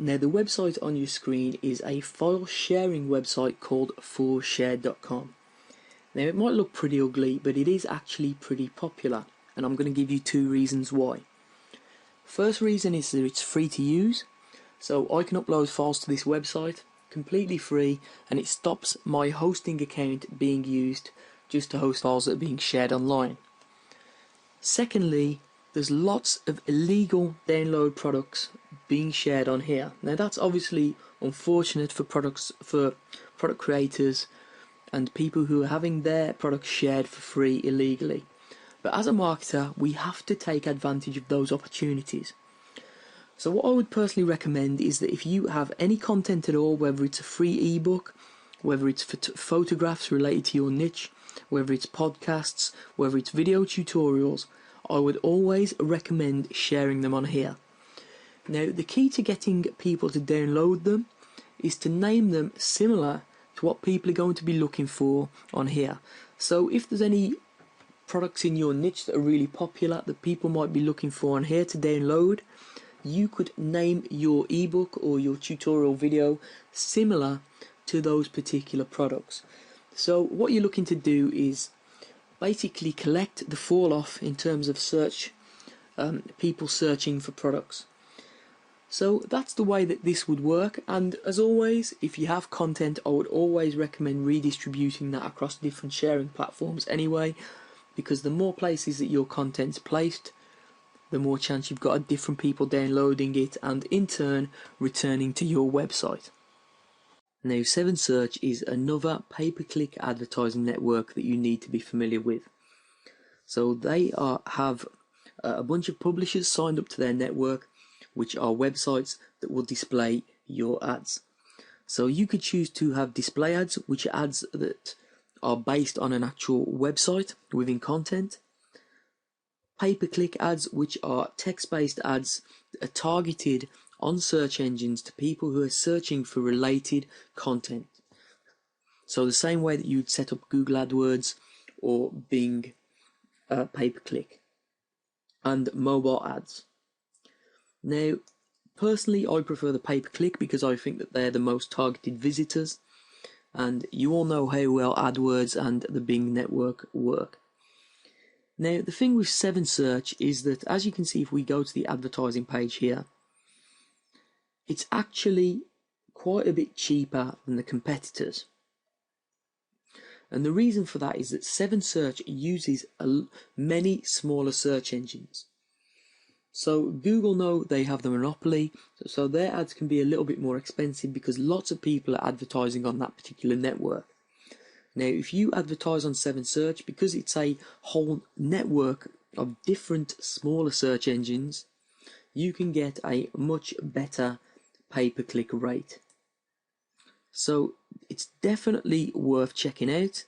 Now the website on your screen is a file sharing website called forshare.com. Now it might look pretty ugly, but it is actually pretty popular, and I'm going to give you two reasons why. First reason is that it's free to use, so I can upload files to this website completely free, and it stops my hosting account being used just to host files that are being shared online. Secondly, there's lots of illegal download products being shared on here. Now that's obviously unfortunate for product creators and people who are having their products shared for free illegally. But as a marketer, we have to take advantage of those opportunities. So what I would personally recommend is that if you have any content at all, whether it's a free ebook, whether it's photographs related to your niche, whether it's podcasts, whether it's video tutorials, I would always recommend sharing them on here. Now, the key to getting people to download them is to name them similar to what people are going to be looking for on here. So if there's any products in your niche that are really popular that people might be looking for on here to download, you could name your ebook or your tutorial video similar to those particular products. So what you're looking to do is basically collect the fall off in terms of search, people searching for products. So that's the way that this would work, and as always, if you have content, I would always recommend redistributing that across different sharing platforms anyway, because the more places that your content's placed, the more chance you've got of different people downloading it and in turn returning to your website. Now 7Search is another pay-per-click advertising network that you need to be familiar with. So they have a bunch of publishers signed up to their network, which are websites that will display your ads. So you could choose to have display ads, which are ads that are based on an actual website within content. Pay-per-click ads, which are text-based ads that are targeted on search engines to people who are searching for related content. So the same way that you'd set up Google AdWords or Bing pay-per-click. And mobile ads. Now, personally, I prefer the pay-per-click because I think that they're the most targeted visitors, and you all know how well AdWords and the Bing network work. Now, the thing with 7Search is that, as you can see if we go to the advertising page here, it's actually quite a bit cheaper than the competitors. And the reason for that is that 7Search uses many smaller search engines. So Google know they have the monopoly, so their ads can be a little bit more expensive because lots of people are advertising on that particular network. Now, if you advertise on 7Search, because it's a whole network of different smaller search engines, you can get a much better pay-per-click rate. So it's definitely worth checking out.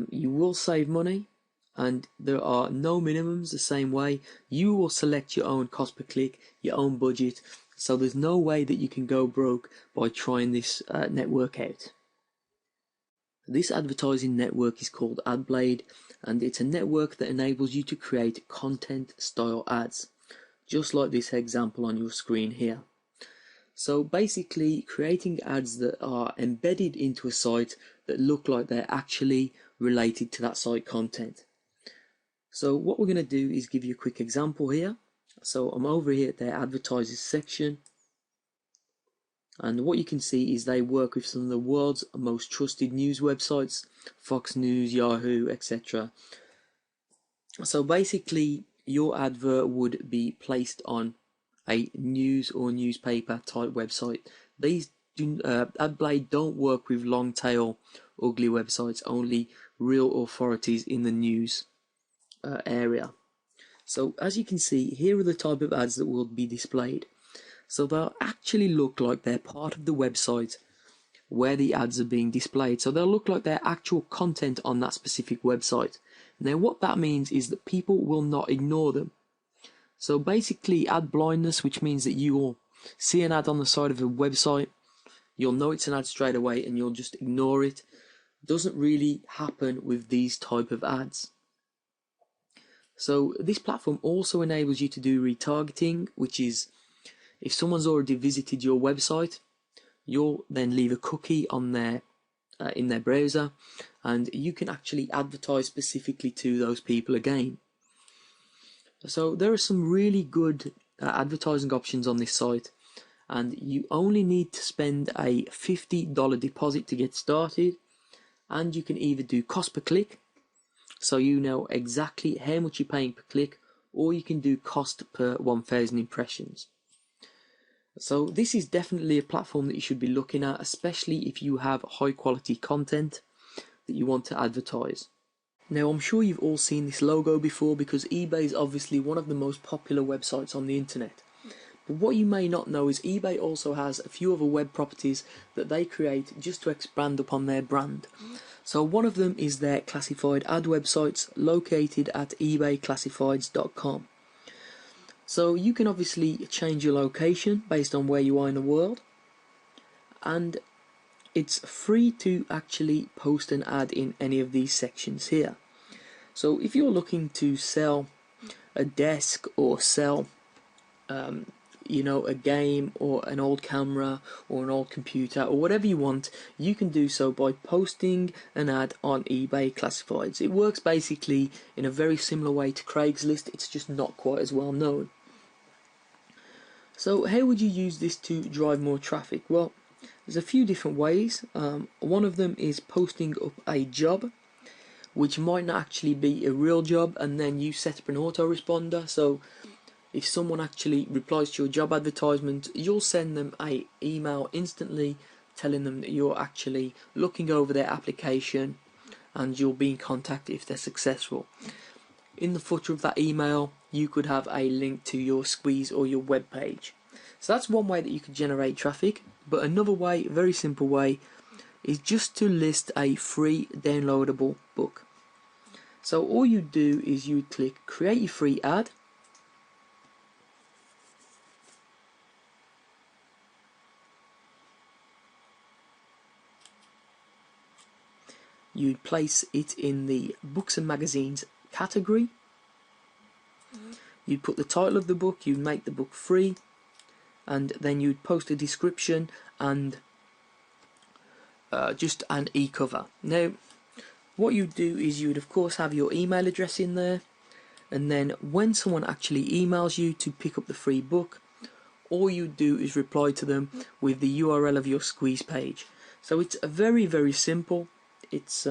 You will save money, and there are no minimums the same way. You will select your own cost per click, your own budget, so there's no way that you can go broke by trying this network out. This advertising network is called AdBlade, and it's a network that enables you to create content style ads, just like this example on your screen here. So basically creating ads that are embedded into a site that look like they're actually related to that site content. So what we're going to do is give you a quick example here. So I'm over here at their advertisers section, and what you can see is they work with some of the world's most trusted news websites, Fox News, Yahoo, etc. So basically your advert would be placed on a news or newspaper type website. These AdBlade don't work with long tail ugly websites, only real authorities in the news area. So as you can see, here are the type of ads that will be displayed. So they'll actually look like they're part of the website where the ads are being displayed. So they'll look like they're actual content on that specific website. Now what that means is that people will not ignore them. So basically ad blindness, which means that you will see an ad on the side of a website, you'll know it's an ad straight away and you'll just ignore it, doesn't really happen with these type of ads. So this platform also enables you to do retargeting, which is If someone's already visited your website, you'll then leave a cookie on their in their browser, and you can actually advertise specifically to those people again. So there are some really good advertising options on this site, and you only need to spend a $50 deposit to get started, and you can either do cost per click, so you know exactly how much you're paying per click, or you can do cost per 1,000 impressions. So this is definitely a platform that you should be looking at, especially if you have high quality content that you want to advertise. Now, I'm sure you've all seen this logo before because eBay is obviously one of the most popular websites on the internet. But what you may not know is eBay also has a few other web properties that they create just to expand upon their brand. So one of them is their classified ad websites located at ebayclassifieds.com. So you can obviously change your location based on where you are in the world, and it's free to actually post an ad in any of these sections here. So if you're looking to sell a desk or sell a game or an old camera or an old computer or whatever you want, you can do so by posting an ad on eBay Classifieds. It works basically in a very similar way to Craigslist, it's just not quite as well known. So how would you use this to drive more traffic? Well, there's a few different ways. One of them is posting up a job, which might not actually be a real job, and then you set up an autoresponder. So if someone actually replies to your job advertisement, you'll send them an email instantly telling them that you're actually looking over their application and you'll be in contact if they're successful. In the footer of that email, you could have a link to your squeeze or your web page. So that's one way that you could generate traffic. But another way, very simple way, is just to list a free downloadable book. So all you do is you click create your free ad. You'd place it in the books and magazines category. You'd put the title of the book, you'd make the book free, and then you'd post a description and just an e-cover. Now, what you'd do is you'd of course have your email address in there, and then when someone actually emails you to pick up the free book, all you do is reply to them with the URL of your squeeze page. So it's a very simple. It's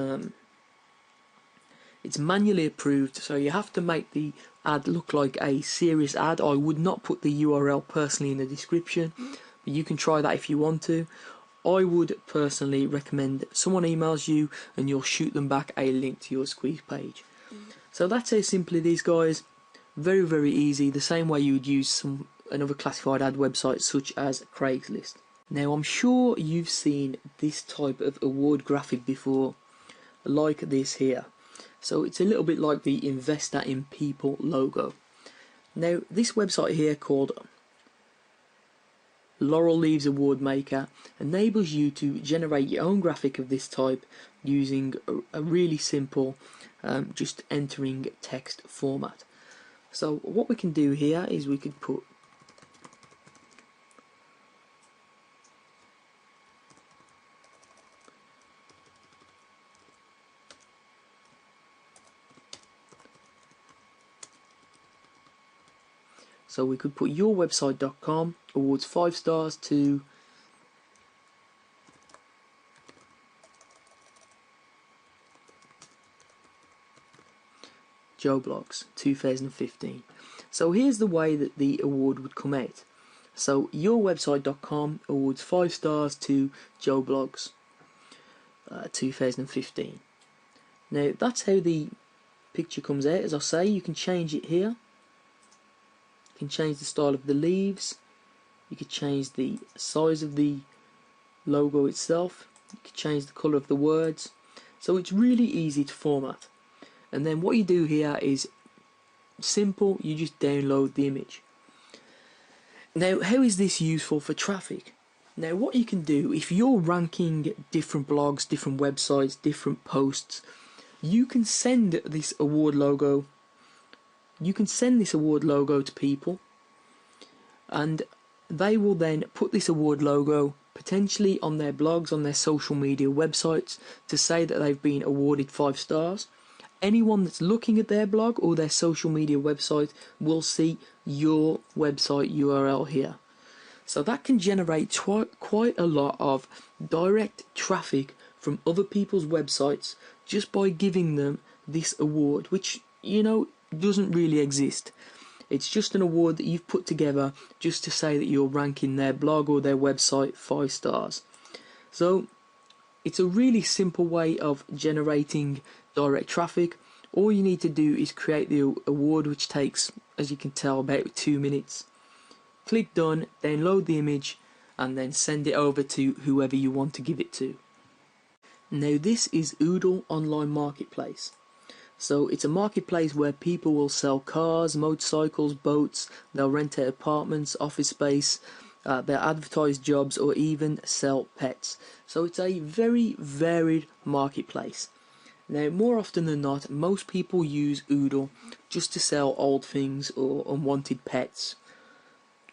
manually approved, so you have to make the ad look like a serious ad. I would not put the URL personally in the description, but you can try that if you want to. I would personally recommend someone emails you and you'll shoot them back a link to your squeeze page. So that's how simple it is, guys. Very easy, the same way you would use another classified ad website such as Craigslist. Now, I'm sure you've seen this type of award graphic before, like this here. So it's a little bit like the Investor in People logo. Now, this website here called Laurel Leaves Award Maker enables you to generate your own graphic of this type using a really simple just entering text format. So what we can do here is we could put yourwebsite.com awards 5 stars to Joe Blogs 2015. So here's the way that the award would come out. So yourwebsite.com awards 5 stars to Joe Blogs 2015. Now that's how the picture comes out. As I say, you can change it here. You can change the style of the leaves. You can change the size of the logo itself. You can change the colour of the words. So it's really easy to format. And then what you do here is simple, you just download the image. Now, how is this useful for traffic? Now, what you can do, if you're ranking different blogs, different websites, different posts, you can send this award logo. You can send this award logo to people, and They will then put this award logo potentially on their blogs, on their social media websites, to say that they've been awarded 5 stars. Anyone that's looking at their blog or their social media website will see your website URL here. So that can generate quite a lot of direct traffic from other people's websites just by giving them this award, which, doesn't really exist. It's just an award that you've put together just to say that you're ranking their blog or their website 5 stars. So it's a really simple way of generating direct traffic. All you need to do is create the award, which takes, as you can tell, about 2 minutes. Click done, then load the image, and then send it over to whoever you want to give it to. Now this is Oodle Online Marketplace. So it's a marketplace where people will sell cars, motorcycles, boats, they'll rent out apartments, office space, they'll advertise jobs, or even sell pets. So it's a very varied marketplace. Now, more often than not, most people use Oodle just to sell old things or unwanted pets,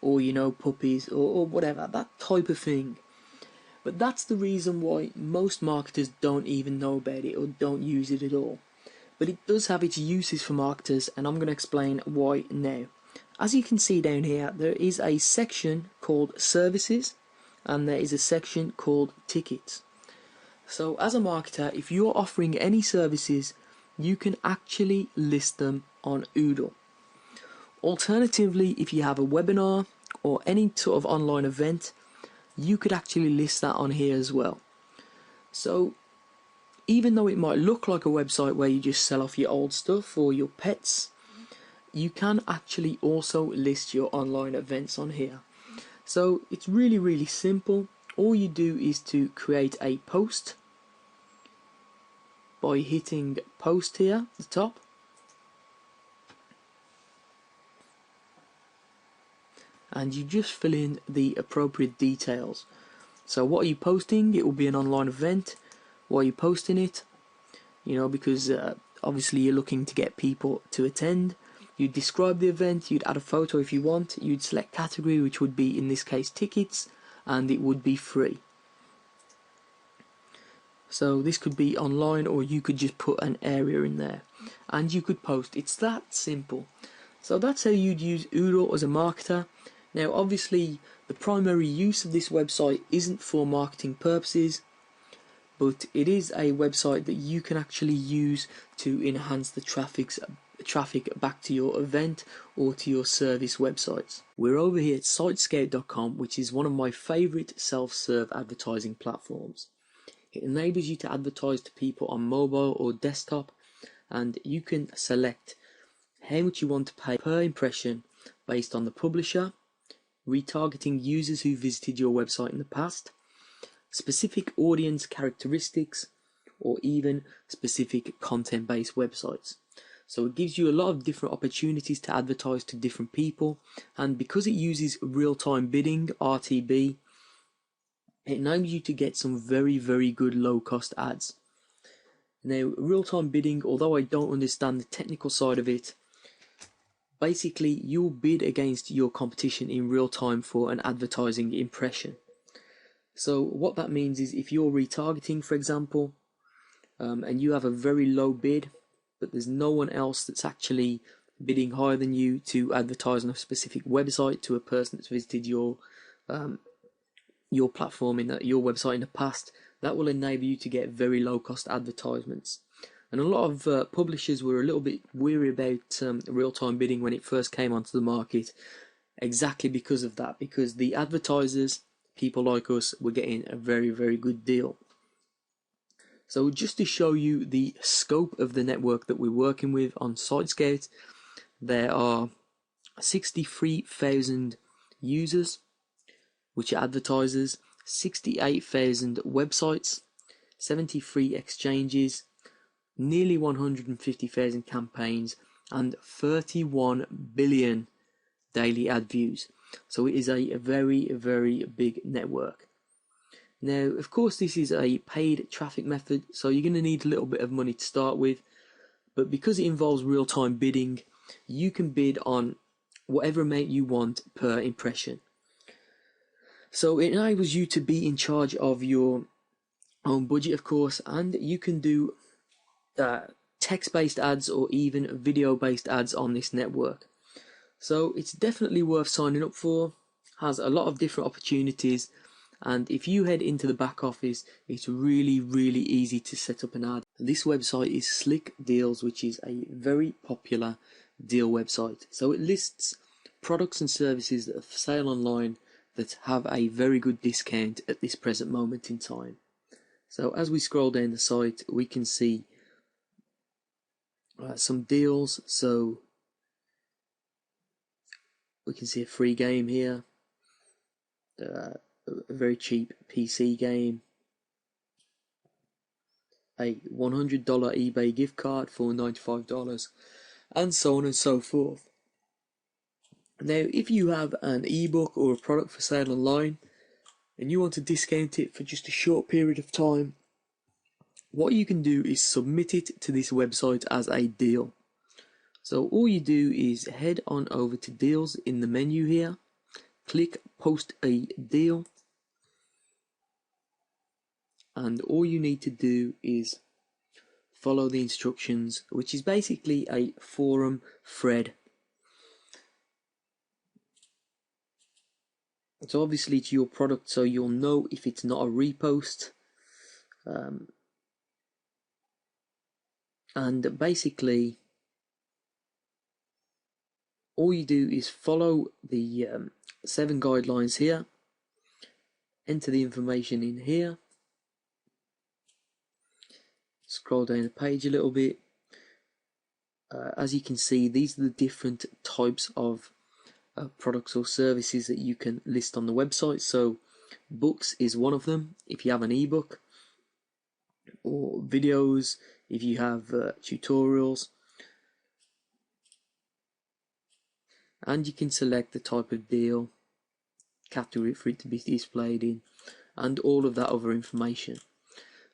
or puppies, or whatever, that type of thing. But that's the reason why most marketers don't even know about it or don't use it at all. But it does have its uses for marketers, and I'm going to explain why now. As you can see down here, there is a section called Services, and there is a section called Tickets. So as a marketer, if you're offering any services, you can actually list them on Oodle. Alternatively, if you have a webinar or any sort of online event, you could actually list that on here as well. So even though it might look like a website where you just sell off your old stuff or your pets, you can actually also list your online events on here. So it's really simple. All you do is to create a post by hitting post here at the top. And you just fill in the appropriate details. So what are you posting? It will be an online event. Why are you posting it? Because obviously you're looking to get people to attend. You'd describe the event, you'd add a photo if you want, you'd select category, which would be in this case tickets, and it would be free. So this could be online, or you could just put an area in there and you could post. It's that simple. So that's how you'd use Oodle as a marketer. Now obviously the primary use of this website isn't for marketing purposes, but it is a website that you can actually use to enhance the traffic back to your event or to your service websites. We're over here at Sitescout.com, which is one of my favorite self-serve advertising platforms. It enables you to advertise to people on mobile or desktop, and you can select how much you want to pay per impression based on the publisher, retargeting users who visited your website in the past, specific audience characteristics, or even specific content-based websites. So it gives you a lot of different opportunities to advertise to different people, and because it uses real-time bidding, RTB, it enables you to get some very good low-cost ads. Now, real-time bidding, although I don't understand the technical side of it, basically you'll bid against your competition in real time for an advertising impression. So what that means is if you're retargeting, for example, and you have a very low bid, but there's no one else that's actually bidding higher than you to advertise on a specific website to a person that's visited your platform your website in the past, that will enable you to get very low cost advertisements. And a lot of publishers were a little bit weary about real-time bidding when it first came onto the market, exactly because of that, because the advertisers, people like us, were getting a very good deal. So just to show you the scope of the network that we're working with on Sitescout, there are 63,000 users, which are advertisers, 68,000 websites, 73 exchanges, nearly 150,000 campaigns, and 31 billion daily ad views. So it is a very big network. Now, of course, this is a paid traffic method, so you're going to need a little bit of money to start with, but because it involves real-time bidding, you can bid on whatever amount you want per impression. So it enables you to be in charge of your own budget, of course, and you can do text-based ads or even video-based ads on this network. So it's definitely worth signing up for. Has a lot of different opportunities, and if you head into the back office, it's really easy to set up an ad. This website is Slick Deals, which is a very popular deal website. So it lists products and services that are for sale online that have a very good discount at this present moment in time. So as we scroll down the site, we can see some deals. So we can see a free game here, a very cheap PC game, a $100 eBay gift card for $95, and so on and so forth. Now, if you have an ebook or a product for sale online and you want to discount it for just a short period of time, what you can do is submit it to this website as a deal. So all you do is head on over to deals in the menu here, click post a deal, and all you need to do is follow the instructions, which is basically a forum thread. It's obviously to your product, so you'll know if it's not a repost. And basically, all you do is follow the 7 guidelines here, enter the information in here, scroll down the page a little bit. As you can see, these are the different types of products or services that you can list on the website. So books is one of them if you have an ebook, or videos if you have tutorials, and you can select the type of deal, category for it to be displayed in, and all of that other information.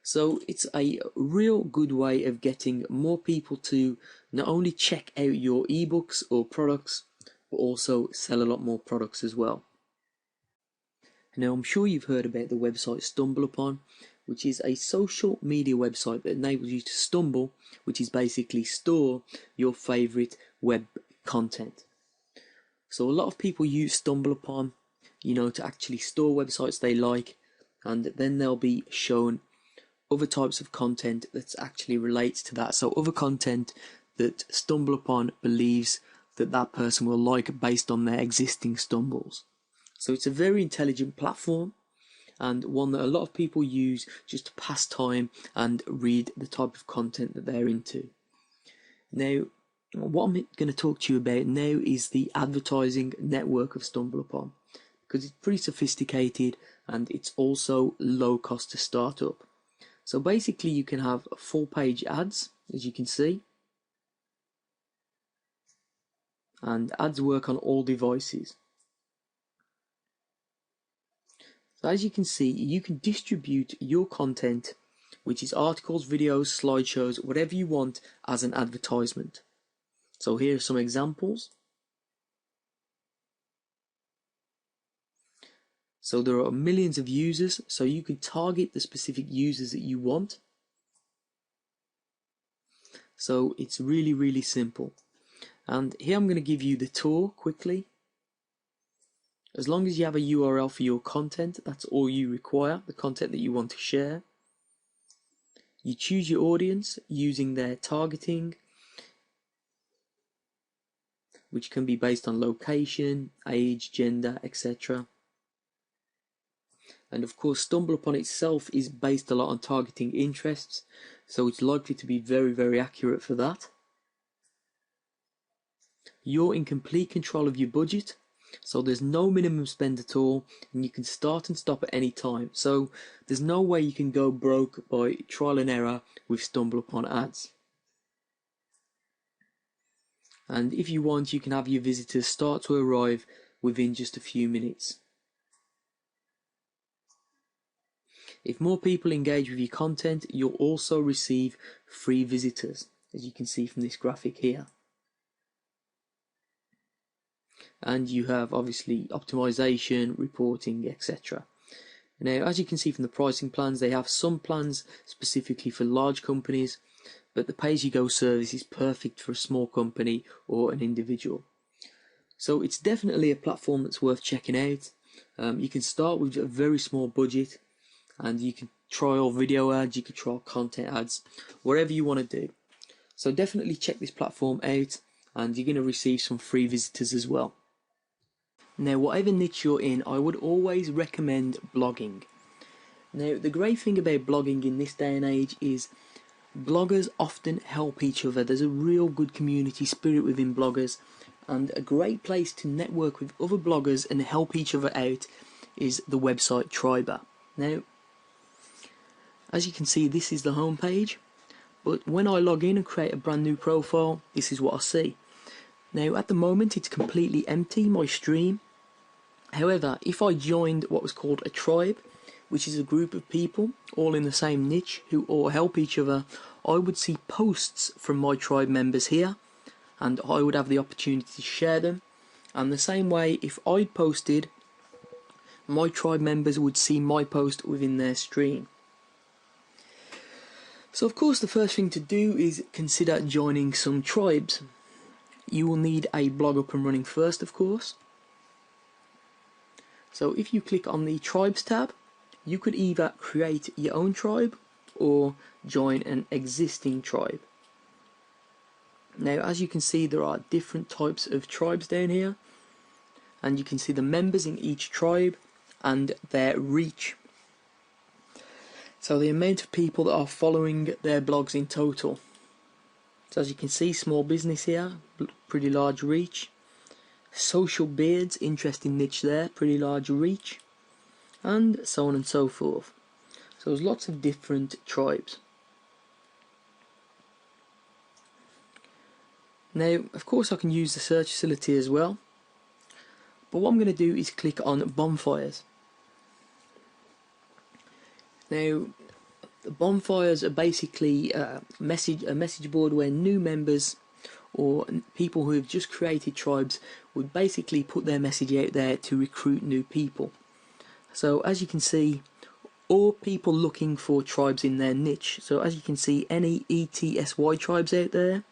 So it's a real good way of getting more people to not only check out your ebooks or products, but also sell a lot more products as well. Now, I'm sure you've heard about the website StumbleUpon, which is a social media website that enables you to stumble, which is basically store your favorite web content. So a lot of people use StumbleUpon, to actually store websites they like, and then they'll be shown other types of content that actually relates to that. So other content that StumbleUpon believes that that person will like based on their existing stumbles. So it's a very intelligent platform, and one that a lot of people use just to pass time and read the type of content that they're into. Now, what I'm going to talk to you about now is the advertising network of StumbleUpon, because it's pretty sophisticated and it's also low cost to start up. So basically you can have full page ads, as you can see, and ads work on all devices. So as you can see, you can distribute your content, which is articles, videos, slideshows, whatever you want, as an advertisement. So here are some examples. So there are millions of users, so you can target the specific users that you want. So it's really simple. And here I'm going to give you the tour quickly. As long as you have a URL for your content, that's all you require, the content that you want to share. You choose your audience using their targeting, which can be based on location, age, gender, etc. And of course, StumbleUpon itself is based a lot on targeting interests, so it's likely to be very accurate for that. You're in complete control of your budget, so there's no minimum spend at all, and you can start and stop at any time. So there's no way you can go broke by trial and error with StumbleUpon ads. And if you want, you can have your visitors start to arrive within just a few minutes. If more people engage with your content, you'll also receive free visitors, as you can see from this graphic here. and you have obviously optimization, reporting, etc. Now, as you can see from the pricing plans, they have some plans specifically for large companies, but the pay-as-you-go service is perfect for a small company or an individual. So it's definitely a platform that's worth checking out. You can start with a very small budget, and you can trial video ads, you can trial content ads, whatever you want to do. So definitely check this platform out, and you're going to receive some free visitors as well. Now, whatever niche you're in, I would always recommend blogging. Now, the great thing about blogging in this day and age is bloggers often help each other. There's a real good community spirit within bloggers, and a great place to network with other bloggers and help each other out is the website Triber. Now, as you can see, this is the home page, but when I log in and create a brand new profile, this is what I see. Now, at the moment, it's completely empty, my stream. However, if I joined what was called a tribe, which is a group of people all in the same niche who all help each other, I would see posts from my tribe members here, and I would have the opportunity to share them. And the same way, if I posted, my tribe members would see my post within their stream. So of course, the first thing to do is consider joining some tribes. You will need a blog up and running first, of course. So if you click on the Tribes tab, you could either create your own tribe or join an existing tribe. Now, as you can see, there are different types of tribes down here, and you can see the members in each tribe and their reach. So the amount of people that are following their blogs in total. So as you can see, small business here, pretty large reach. Social beards, interesting niche there, pretty large reach, and so on and so forth. So there's lots of different tribes. Now, of course, I can use the search facility as well, but what I'm going to do is click on bonfires. Now, the bonfires are basically a message board where new members or people who have just created tribes would basically put their message out there to recruit new people. So as you can see, or people looking for tribes in their niche. So as you can see, any ETSY tribes out there.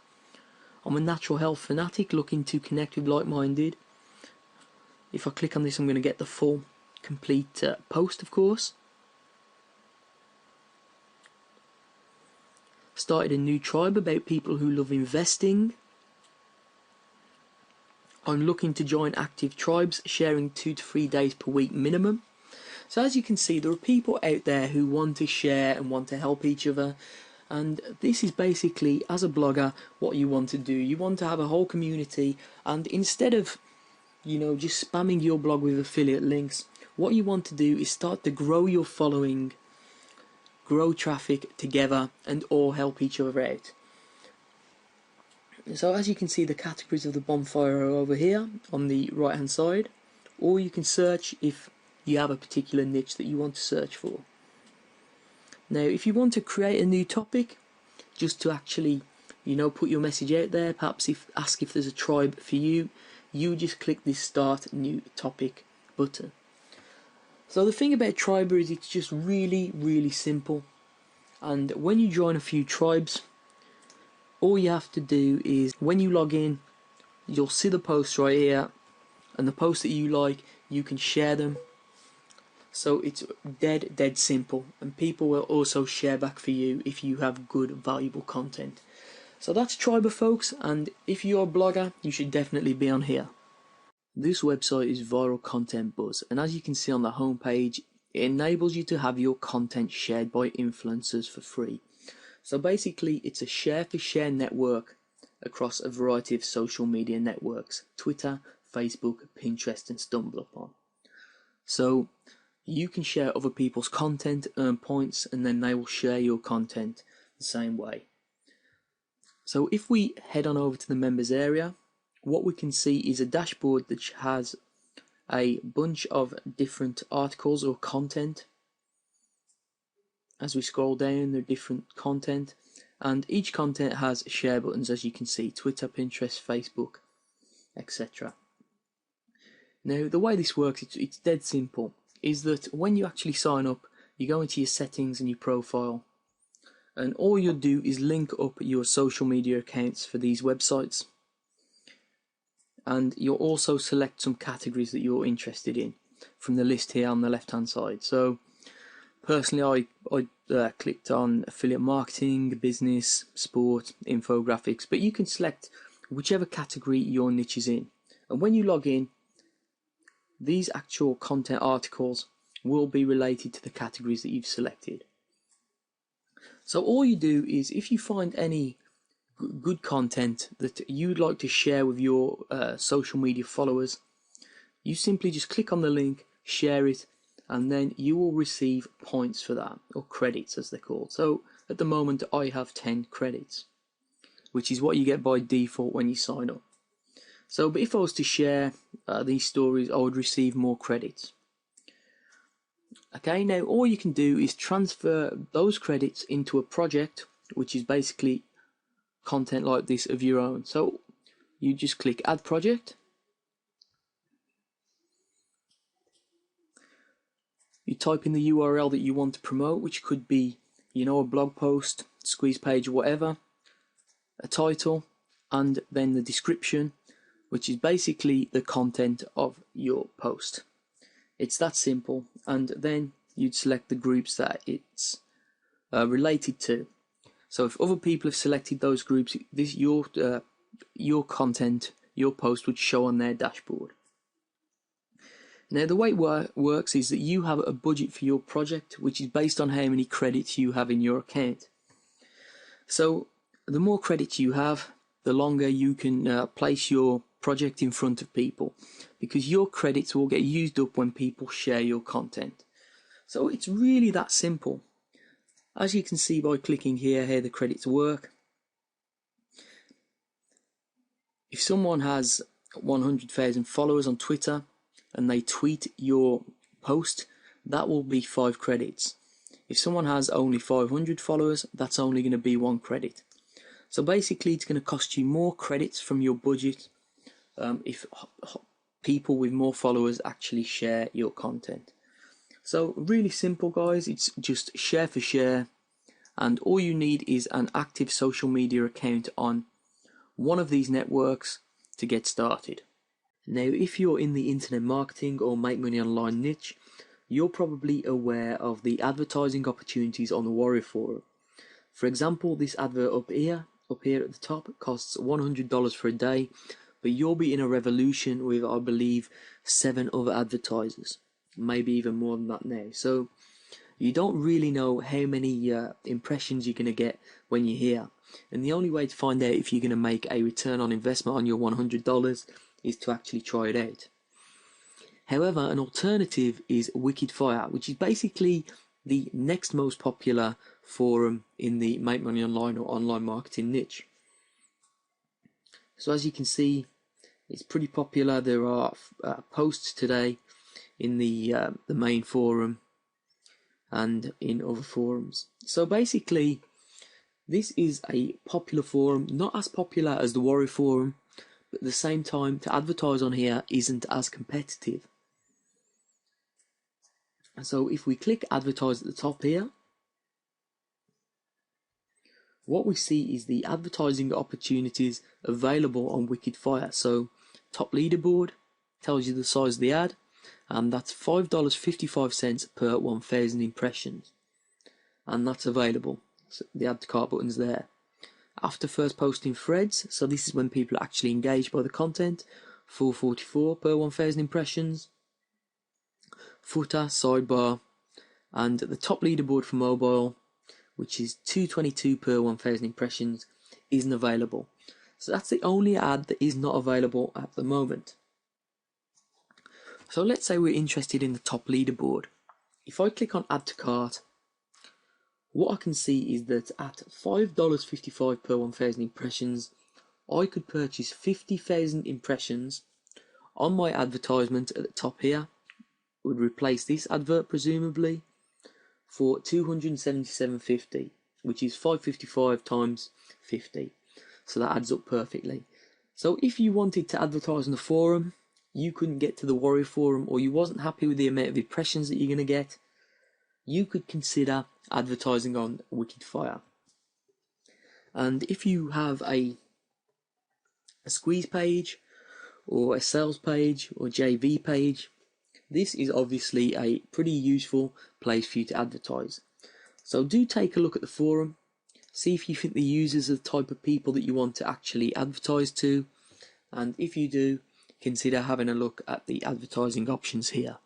I'm a natural health fanatic looking to connect with like-minded. If I click on this, I'm going to get the full complete post, of course. Started a new tribe about people who love investing. I'm looking to join active tribes, sharing 2 to 3 days per week minimum. So as you can see, there are people out there who want to share and want to help each other. And this is basically, as a blogger, what you want to do. You want to have a whole community, and instead of, just spamming your blog with affiliate links, what you want to do is start to grow your following, grow traffic together, and all help each other out. So as you can see, the categories of the bonfire are over here on the right hand side, or you can search if you have a particular niche that you want to search for. Now, if you want to create a new topic, just to actually, put your message out there, perhaps ask if there's a tribe for you, you just click this Start New Topic button. So the thing about Triber is it's just really, really simple. And when you join a few tribes, all you have to do is, when you log in, you'll see the posts right here, and the posts that you like, you can share them. So it's dead simple, and people will also share back for you if you have good, valuable content. So that's Triber, folks, and if you're a blogger, you should definitely be on here. This website is Viral Content Buzz, and as you can see on the homepage, it enables you to have your content shared by influencers for free. So basically, it's a share-for-share network across a variety of social media networks: Twitter, Facebook, Pinterest, and StumbleUpon. So you can share other people's content, earn points, and then they will share your content the same way. So if we head on over to the members area, what we can see is a dashboard that has a bunch of different articles or content. As we scroll down, there are different content, and each content has share buttons, as you can see: Twitter, Pinterest, Facebook, etc. Now the way this works, it's dead simple, is that when you actually sign up, you go into your settings and your profile, and all you'll do is link up your social media accounts for these websites, and you'll also select some categories that you're interested in from the list here on the left hand side. So personally I clicked on affiliate marketing, business, sport, infographics, but you can select whichever category your niche is in, and when you log in, these actual content articles will be related to the categories that you've selected. So all you do is, if you find any good content that you'd like to share with your social media followers, you simply just click on the link, share it, and then you will receive points for that, or credits as they're called. So at the moment I have 10 credits, which is what you get by default when you sign up. So, but if I was to share these stories, I would receive more credits. Okay, now all you can do is transfer those credits into a project, which is basically content like this of your own. So you just click add project. You type in the URL that you want to promote, which could be, you know, a blog post, squeeze page, or whatever, a title, and then the description, which is basically the content of your post. It's that simple, and then you'd select the groups that it's related to. So if other people have selected those groups, this your content, your post would show on their dashboard. Now the way it works is that you have a budget for your project, which is based on how many credits you have in your account. So the more credits you have, the longer you can place your project in front of people, because your credits will get used up when people share your content. So it's really that simple. As you can see by clicking here how the credits work, if someone has 100,000 followers on Twitter and they tweet your post, that will be 5 credits. If someone has only 500 followers, that's only going to be 1 credit. So basically it's going to cost you more credits from your budget if people with more followers actually share your content. So really simple, guys. It's just share for share, and all you need is an active social media account on one of these networks to get started. Now if you're in the internet marketing or make money online niche, you're probably aware of the advertising opportunities on the Warrior Forum. For example, this advert up here at the top costs $100 for a day, but you'll be in a revolution with, I believe, 7 other advertisers, maybe even more than that now. So you don't really know how many impressions you're going to get when you're here, and the only way to find out if you're going to make a return on investment on your $100 is to actually try it out. However, an alternative is Wikidfire, which is basically the next most popular forum in the make money online or online marketing niche. So as you can see, it's pretty popular. There are posts today in the main forum and in other forums. So basically, this is a popular forum, not as popular as the Warrior Forum, but at the same time, to advertise on here isn't as competitive. So if we click advertise at the top here, what we see is the advertising opportunities available on Wikidfire. So top leaderboard tells you the size of the ad, and that's $5.55 per 1,000 impressions, and that's available. So the add to cart button's there. After first posting threads, so this is when people are actually engaged by the content, $4.44 per 1,000 impressions. Footer, sidebar, and the top leaderboard for mobile, which is $2.22 per 1,000 impressions, isn't available. So that's the only ad that is not available at the moment. So let's say we're interested in the top leaderboard. If I click on add to cart, what I can see is that at $5.55 per 1,000 impressions, I could purchase 50,000 impressions on my advertisement at the top here. Would replace this advert presumably for $277.50, which is $5.55 times 50. So that adds up perfectly. So if you wanted to advertise on the forum, you couldn't get to the Warrior Forum, or you wasn't happy with the amount of impressions that you're going to get, you could consider advertising on Wicked Fire. And if you have a squeeze page, or a sales page, or JV page, this is obviously a pretty useful place for you to advertise. So do take a look at the forum, see if you think the users are the type of people that you want to actually advertise to, and if you do, consider having a look at the advertising options here.